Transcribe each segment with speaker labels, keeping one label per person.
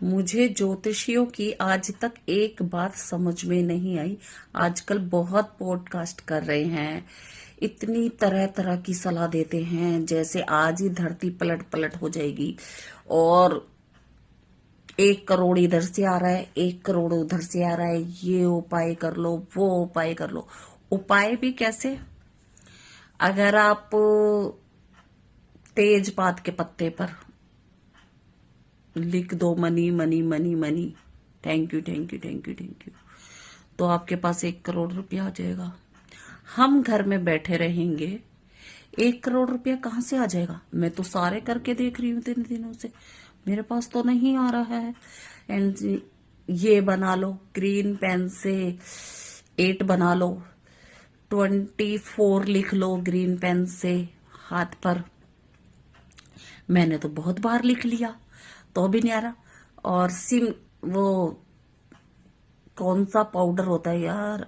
Speaker 1: मुझे ज्योतिषियों की आज तक एक बात समझ में नहीं आई। आजकल बहुत पॉडकास्ट कर रहे हैं, इतनी तरह तरह की सलाह देते हैं जैसे आज ही धरती पलट पलट हो जाएगी और 1 करोड़ इधर से आ रहा है, 1 करोड़ उधर से आ रहा है, ये उपाय कर लो, वो उपाय कर लो। उपाय भी कैसे? अगर आप तेजपात के पत्ते पर लिख दो money money money money, thank you thank you thank you thank you, तो आपके पास 1 करोड़ रुपया आ जाएगा। हम घर में बैठे रहेंगे, 1 करोड़ रुपया कहाँ से आ जाएगा? मैं तो सारे करके देख रही हूँ 3 दिनों से, मेरे पास तो नहीं आ रहा है। एंड ये बना लो, ग्रीन पेन से 8 बना लो, 24 लिख लो ग्रीन पेन से हाथ पर। मैंने तो बहुत बार लिख लिया तो भी नहीं आ रहा। और वो कौन सा पाउडर होता है यार,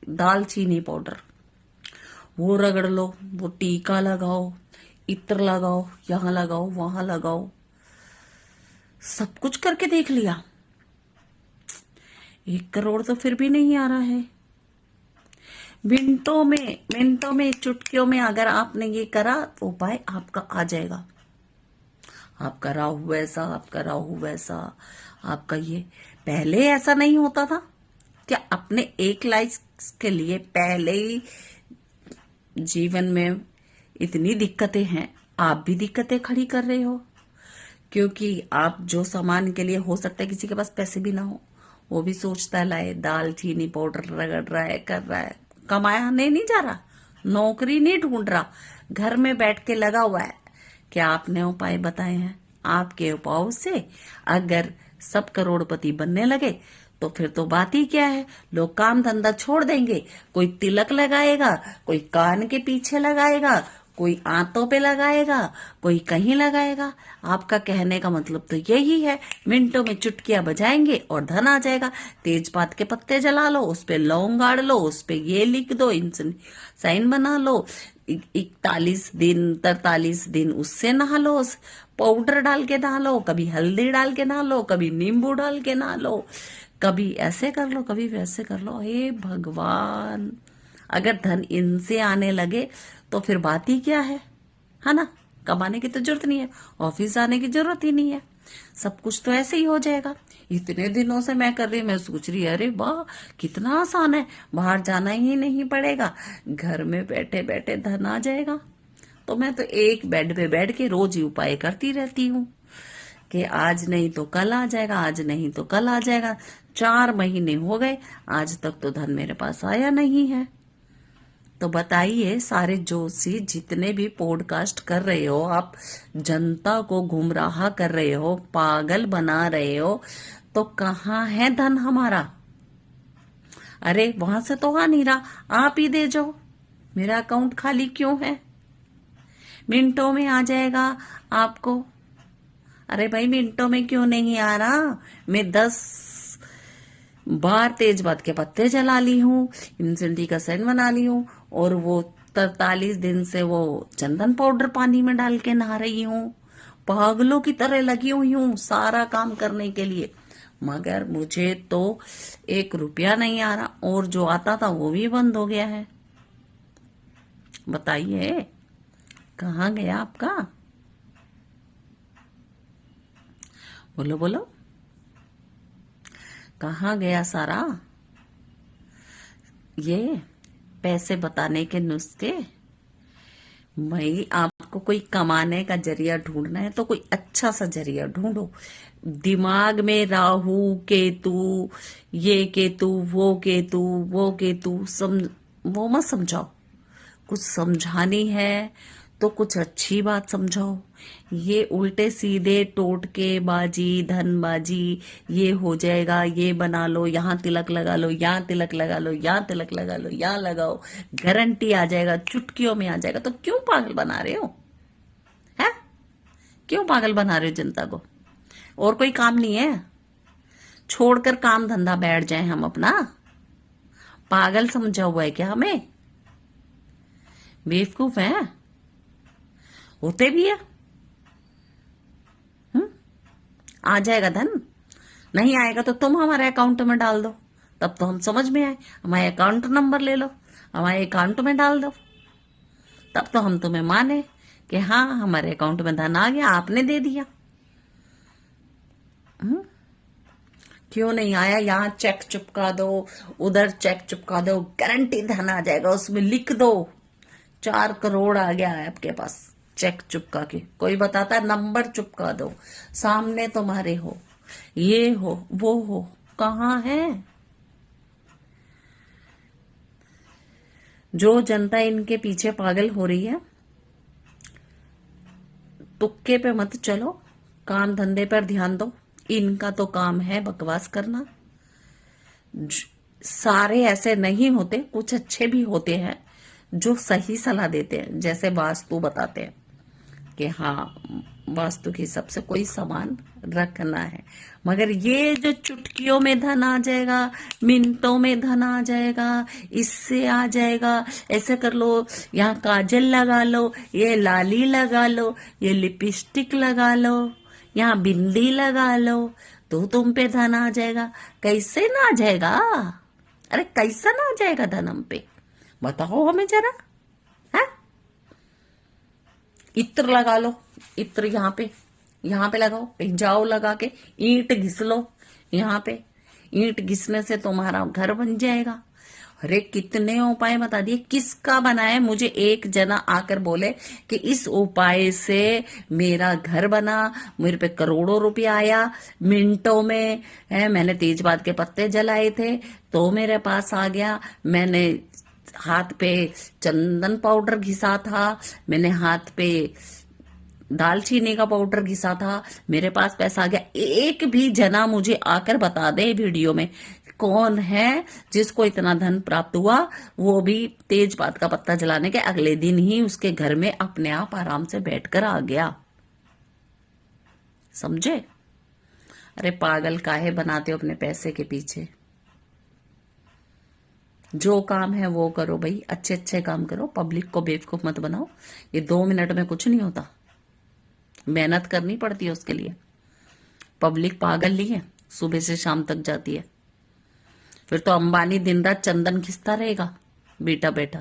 Speaker 1: दालचीनी पाउडर, वो रगड़ लो, वो टीका लगाओ, इत्र लगाओ, यहां लगाओ वहां लगाओ, सब कुछ करके देख लिया, 1 करोड़ तो फिर भी नहीं आ रहा है। मिनटों में चुटकियों में अगर आपने ये करा तो उपाय आपका आ जाएगा। आपका राहु ऐसा, आपका राहु वैसा, आपका ये। पहले ऐसा नहीं होता था क्या? अपने एक लाइफ के लिए पहले ही जीवन में इतनी दिक्कतें हैं, आप भी दिक्कतें खड़ी कर रहे हो। क्योंकि आप जो सामान के लिए हो सकता है किसी के पास पैसे भी ना हो, वो भी सोचता है लाए दाल चीनी पाउडर रगड़ रहा है, कर रहा है, कमाने नहीं जा रहा, नौकरी नहीं ढूंढ रहा, घर में बैठ के लगा हुआ है। क्या आपने उपाय बताए हैं? आपके उपायों से अगर सब करोड़पति बनने लगे तो फिर तो बात ही क्या है। लोग काम धंधा छोड़ देंगे, कोई तिलक लगाएगा, कोई कान के पीछे लगाएगा, कोई आंतों पे लगाएगा, कोई कहीं लगाएगा। आपका कहने का मतलब तो यही है, मिनटों में चुटकियां बजाएंगे और धन आ जाएगा। तेजपात के पत्ते जला लो, उस पे लौंग गाड़ लो, उस पे ये लिख दो, इंसान साइन बना लो, 41 दिन 43 दिन उससे नहा लो, पाउडर डाल के नहा लो, कभी हल्दी डाल के नहा लो, कभी नींबू डाल के नहा लो, कभी ऐसे कर लो, कभी वैसे कर लो। हे भगवान, अगर धन इनसे आने लगे तो फिर बात ही क्या है ना? कमाने की तो जरूरत नहीं है, ऑफिस जाने की जरूरत ही नहीं है, सब कुछ तो ऐसे ही हो जाएगा। इतने दिनों से मैं कर रही, मैं सोच रही अरे वाह कितना आसान है, बाहर जाना ही नहीं पड़ेगा, घर में बैठे बैठे धन आ जाएगा। तो मैं तो एक बेड पे बैठ के रोज ही उपाय करती रहती हूँ कि आज नहीं तो कल आ जाएगा, आज नहीं तो कल आ जाएगा। 4 महीने हो गए, आज तक तो धन मेरे पास आया नहीं है। तो बताइए, सारे जोशी जितने भी पॉडकास्ट कर रहे हो आप, जनता को गुमराह कर रहे हो, पागल बना रहे हो, तो कहाँ है धन हमारा? अरे वहां से तो आ नहीं रहा, आप ही दे जाओ, मेरा अकाउंट खाली क्यों है? मिनटों में आ जाएगा आपको। अरे भाई मिनटों में क्यों नहीं आ रहा? मैं 10 बार तेजपात के पत्ते जला ली हूँ, इंसेंटी का सेंट बना ली हूँ, और वो 43 दिन से वो चंदन पाउडर पानी में डाल के नहा रही हूँ, पागलों की तरह लगी हुई हूँ सारा काम करने के लिए, मगर मुझे तो 1 रुपया नहीं आ रहा, और जो आता था वो भी बंद हो गया है। बताइए कहाँ गया आपका? बोलो बोलो, कहाँ गया सारा ये पैसे बताने के नुस्खे? भाई आपको कोई कमाने का जरिया ढूंढना है तो कोई अच्छा सा जरिया ढूंढो। दिमाग में राहु केतु, ये केतु, वो केतु, वो केतु, वो मत समझाओ। कुछ समझानी है तो कुछ अच्छी बात समझाओ। ये उल्टे सीधे टोटके बाजी, धनबाजी, ये हो जाएगा, ये बना लो, यहाँ तिलक लगा लो, यहाँ तिलक लगा लो, यहाँ तिलक लगा लो, यहाँ लगाओ, गारंटी आ जाएगा, चुटकियों में आ जाएगा। तो क्यों पागल बना रहे हो? है क्यों पागल बना रहे हो जनता को? और कोई काम नहीं है? छोड़कर काम धंधा बैठ जाए हम अपना? पागल समझा हुआ है क्या हमें? बेवकूफ है, होते भी है। आ जाएगा धन। नहीं आएगा तो तुम हमारे अकाउंट में डाल दो, तब तो हम समझ में आए। हमारे अकाउंट नंबर ले लो, हमारे अकाउंट में डाल दो, तब तो हम तुम्हें माने कि हाँ हमारे अकाउंट में धन आ गया, आपने दे दिया। क्यों नहीं आया? यहाँ चेक चिपका दो, उधर चेक चिपका दो, गारंटी धन आ जाएगा। उसमें लिख दो 4 करोड़ आ गया है आपके पास, चेक चिपका के। कोई बताता है नंबर चिपका दो, सामने तुम्हारे हो, ये हो वो हो, कहाँ है? जो जनता इनके पीछे पागल हो रही है, तुक्के पे मत चलो, काम धंधे पर ध्यान दो। इनका तो काम है बकवास करना। सारे ऐसे नहीं होते, कुछ अच्छे भी होते हैं जो सही सलाह देते हैं, जैसे वास्तु बताते हैं कि हाँ वास्तु के हिसाब से कोई सामान रखना है। मगर ये जो चुटकियों में धन आ जाएगा, मिनटों में धन आ जाएगा, इससे आ जाएगा, ऐसे कर लो, यहाँ काजल लगा लो, ये लाली लगा लो, ये लिपस्टिक लगा लो, यहाँ बिंदी लगा लो, तो तुम पे धन आ जाएगा। कैसे ना आ जाएगा? अरे कैसा ना आ जाएगा धन हम पे? बताओ हमें जरा। है इत्र लगा लो, इत्र यहाँ पे लगाओ, कहीं जाओ लगा के, ईंट घिस लो, यहाँ पे ईंट घिसने से तुम्हारा घर बन जाएगा। अरे कितने उपाय बता दिए, किसका बना है? मुझे एक जना आकर बोले कि इस उपाय से मेरा घर बना, मेरे पे करोड़ों रुपया आया मिनटों में है। मैंने तेजपात के पत्ते जलाए थे तो मेरे पास आ गया, मैंने हाथ पे चंदन पाउडर घिसा था, मैंने हाथ पे दालचीनी का पाउडर घिसा था, मेरे पास पैसा आ गया। एक भी जना मुझे आकर बता दे वीडियो में कौन है जिसको इतना धन प्राप्त हुआ, वो भी तेजपात का पत्ता जलाने के अगले दिन ही उसके घर में अपने आप आराम से बैठकर आ गया। समझे? अरे पागल काहे बनाते हो अपने पैसे के पीछे? जो काम है वो करो भाई, अच्छे अच्छे काम करो, पब्लिक को बेवकूफ मत बनाओ। ये 2 मिनट में कुछ नहीं होता, मेहनत करनी पड़ती है उसके लिए। पब्लिक पागल नहीं है, सुबह से शाम तक जाती है। फिर तो अंबानी दिन रात चंदन घिसता रहेगा बेटा बेटा।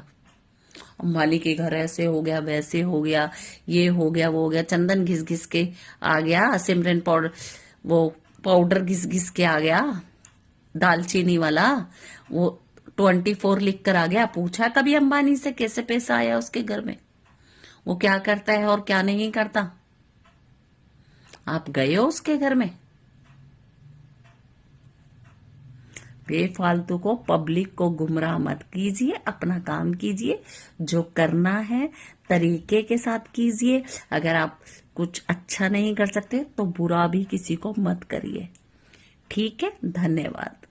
Speaker 1: अंबानी के घर ऐसे हो गया, वैसे हो गया, ये हो गया, वो हो गया, चंदन घिस घिस के आ गया। सिमरन पाउडर, वो पाउडर घिस घिस के आ गया, दालचीनी वाला, वो 24 लिख कर आ गया। पूछा कभी अंबानी से कैसे पैसा आया उसके घर में, वो क्या करता है और क्या नहीं करता? आप गए हो उसके घर में? बेफालतू को, पब्लिक को गुमराह मत कीजिए, अपना काम कीजिए, जो करना है तरीके के साथ कीजिए। अगर आप कुछ अच्छा नहीं कर सकते तो बुरा भी किसी को मत करिए। ठीक है, धन्यवाद।